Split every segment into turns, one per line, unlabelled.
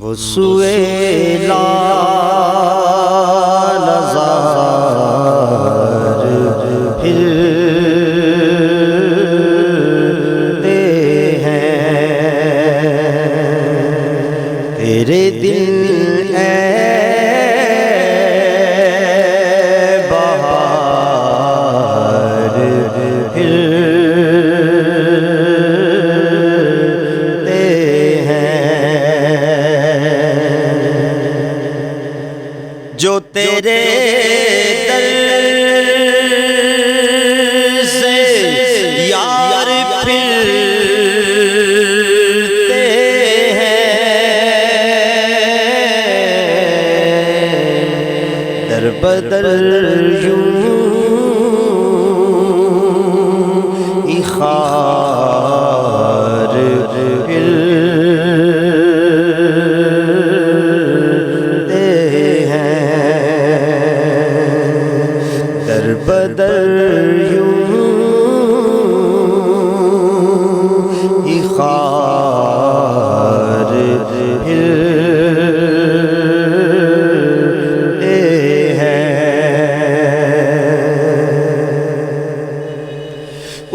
हुस्वे लालज़ार फिरते हैं तेरे दिल बहार फिरते हैं जो तेरे दर से यार फिरते हैं दर बदर यूं ही खार फिरते हैं दर बदर यूं ही खार फिरते हैं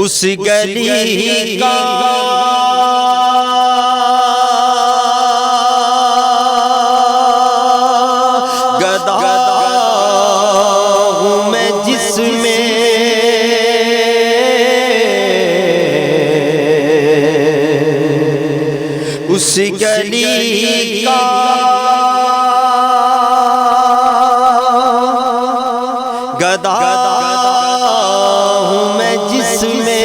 उस गली का गदा हूँ मैं जिसमें उस गली का गदा हूँ मैं जिसमें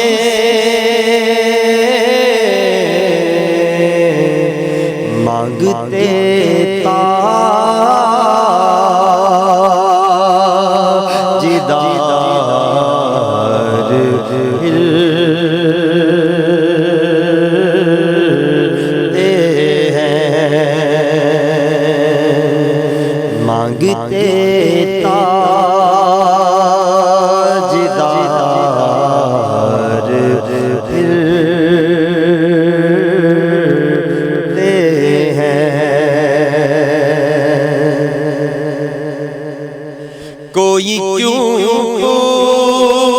मांगते ताजदार फिरते हैं मांगते ताजदार फिरते हैं कोई क्यों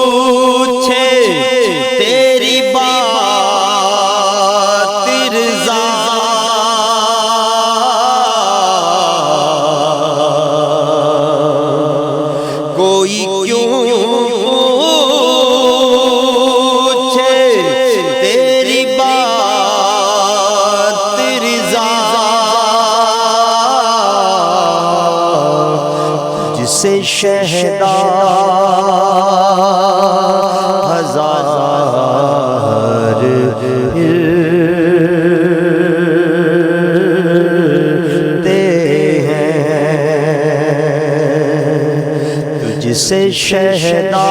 पूछे तेरी बात रज़ा कोई क्यों पूछे तेरी बात रज़ा जिसे शहदा हजार फिरते हैं तुझसे शहदा